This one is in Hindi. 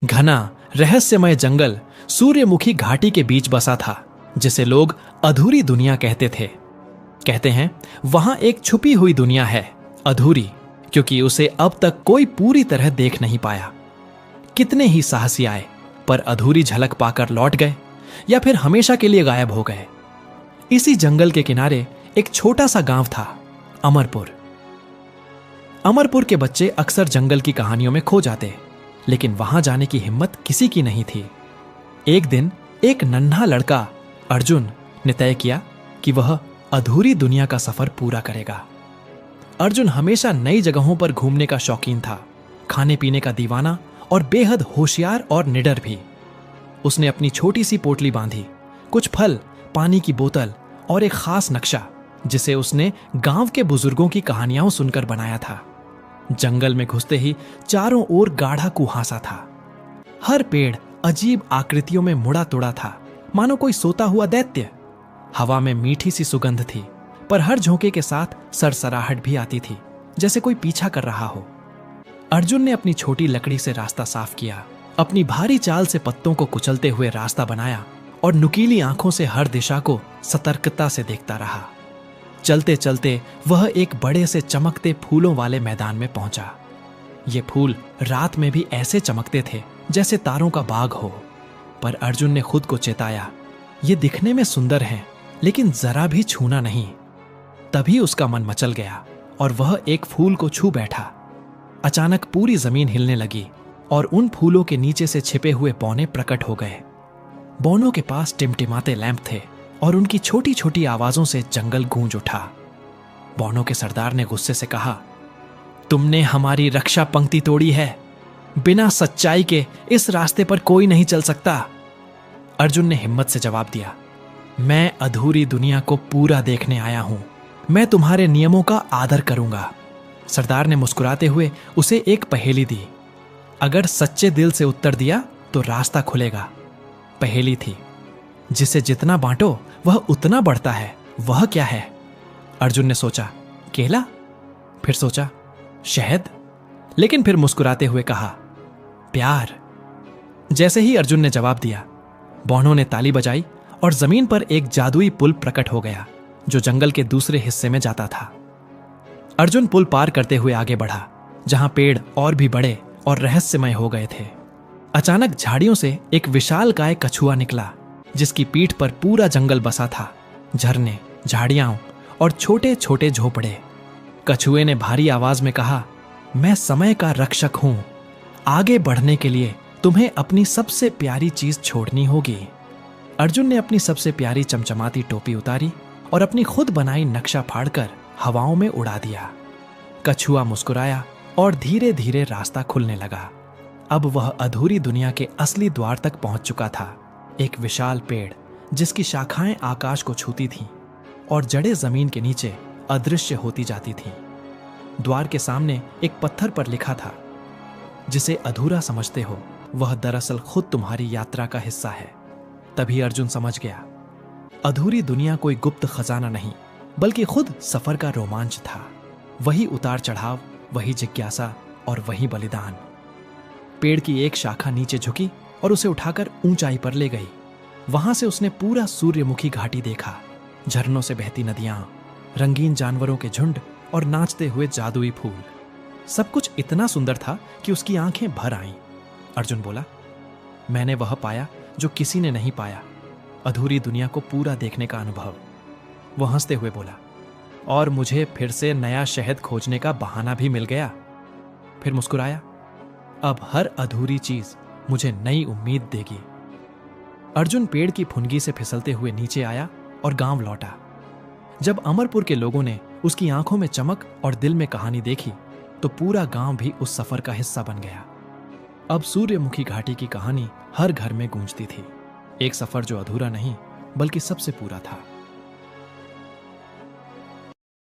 घना रहस्यमय जंगल सूर्यमुखी घाटी के बीच बसा था, जिसे लोग अधूरी दुनिया कहते थे। कहते हैं वहां एक छुपी हुई दुनिया है, अधूरी क्योंकि उसे अब तक कोई पूरी तरह देख नहीं पाया। कितने ही साहसी आए पर अधूरी झलक पाकर लौट गए या फिर हमेशा के लिए गायब हो गए। इसी जंगल के किनारे एक छोटा सा गांव था, अमरपुर। अमरपुर के बच्चे अक्सर जंगल की कहानियों में खो जाते, लेकिन वहां जाने की हिम्मत किसी की नहीं थी। एक दिन एक नन्हा लड़का अर्जुन ने तय किया कि वह अधूरी दुनिया का सफर पूरा करेगा। अर्जुन हमेशा नई जगहों पर घूमने का शौकीन था, खाने पीने का दीवाना और बेहद होशियार और निडर भी। उसने अपनी छोटी सी पोटली बांधी, कुछ फल, पानी की बोतल और एक खास नक्शा जिसे उसने गांव के बुजुर्गों की कहानियां सुनकर बनाया था। जंगल में घुसते ही चारों ओर गाढ़ा कुहासा था। हर पेड़ अजीब आकृतियों में मुड़ा तुड़ा था, मानो कोई सोता हुआ दैत्य। हवा में मीठी सी सुगंध थी, पर हर झोंके के साथ सरसराहट भी आती थी, जैसे कोई पीछा कर रहा हो। अर्जुन ने अपनी छोटी लकड़ी से रास्ता साफ किया, अपनी भारी चाल से पत्तों को कुचलते हुए रास्ता बनाया और नुकीली आंखों से हर दिशा को सतर्कता से देखता रहा। चलते चलते वह एक बड़े से चमकते फूलों वाले मैदान में पहुंचा। ये फूल रात में भी ऐसे चमकते थे जैसे तारों का बाग हो। पर अर्जुन ने खुद को चेताया, ये दिखने में सुंदर हैं, लेकिन जरा भी छूना नहीं। तभी उसका मन मचल गया और वह एक फूल को छू बैठा। अचानक पूरी जमीन हिलने लगी और उन फूलों के नीचे से छिपे हुए बौने प्रकट हो गए। बौनों के पास टिमटिमाते लैंप थे और उनकी छोटी छोटी आवाजों से जंगल गूंज उठा। बौनों के सरदार ने गुस्से से कहा, तुमने हमारी रक्षा पंक्ति तोड़ी है। बिना सच्चाई के इस रास्ते पर कोई नहीं चल सकता। अर्जुन ने हिम्मत से जवाब दिया, मैं अधूरी दुनिया को पूरा देखने आया हूं। मैं तुम्हारे नियमों का आदर करूंगा। सरदार ने मुस्कुराते हुए उसे एक पहेली दी। अगर सच्चे दिल से उत्तर दिया तो रास्ता खुलेगा। पहेली थी, जिसे जितना बांटो वह उतना बढ़ता है, वह क्या है? अर्जुन ने सोचा, केला? फिर सोचा, शहद? लेकिन फिर मुस्कुराते हुए कहा, प्यार। जैसे ही अर्जुन ने जवाब दिया, बौनों ने ताली बजाई और जमीन पर एक जादुई पुल प्रकट हो गया, जो जंगल के दूसरे हिस्से में जाता था। अर्जुन पुल पार करते हुए आगे बढ़ा, जहां पेड़ और भी बड़े और रहस्यमय हो गए थे। अचानक झाड़ियों से एक विशालकाय कछुआ निकला, जिसकी पीठ पर पूरा जंगल बसा था, झरने, झाड़ियां और छोटे छोटे झोपड़े। कछुए ने भारी आवाज में कहा, मैं समय का रक्षक हूं। आगे बढ़ने के लिए तुम्हें अपनी सबसे प्यारी चीज छोड़नी होगी। अर्जुन ने अपनी सबसे प्यारी चमचमाती टोपी उतारी और अपनी खुद बनाई नक्शा फाड़कर हवाओं में उड़ा दिया। कछुआ मुस्कुराया और धीरे धीरे रास्ता खुलने लगा। अब वह अधूरी दुनिया के असली द्वार तक पहुंच चुका था। एक विशाल पेड़ जिसकी शाखाएं आकाश को छूती थीं और जड़ें जमीन के नीचे अदृश्य होती जाती थीं। द्वार के सामने एक पत्थर पर लिखा था, जिसे अधूरा समझते हो वह दरअसल खुद तुम्हारी यात्रा का हिस्सा है। तभी अर्जुन समझ गया, अधूरी दुनिया कोई गुप्त खजाना नहीं, बल्कि खुद सफर का रोमांच था। वही उतार चढ़ाव, वही जिज्ञासा और वही बलिदान। पेड़ की एक शाखा नीचे झुकी और उसे उठाकर ऊंचाई पर ले गई। वहां से उसने पूरा सूर्यमुखी घाटी देखा, झरनों से बहती नदियां, रंगीन जानवरों के झुंड और नाचते हुए जादुई फूल। सब कुछ इतना सुंदर था कि उसकी आंखें भर आईं। अर्जुन बोला, मैंने वह पाया जो किसी ने नहीं पाया, अधूरी दुनिया को पूरा देखने का अनुभव। वो हंसते हुए बोला, और मुझे फिर से नया शहद खोजने का बहाना भी मिल गया। फिर मुस्कुराया, अब हर अधूरी चीज मुझे नई उम्मीद देगी। अर्जुन पेड़ की फुनगी से फिसलते हुए नीचे आया और गांव लौटा। जब अमरपुर के लोगों ने उसकी आंखों में चमक और दिल में कहानी देखी, तो पूरा गांव भी उस सफर का हिस्सा बन गया। अब सूर्यमुखी घाटी की कहानी हर घर में गूंजती थी। एक सफर जो अधूरा नहीं, बल्कि सबसे पूरा था।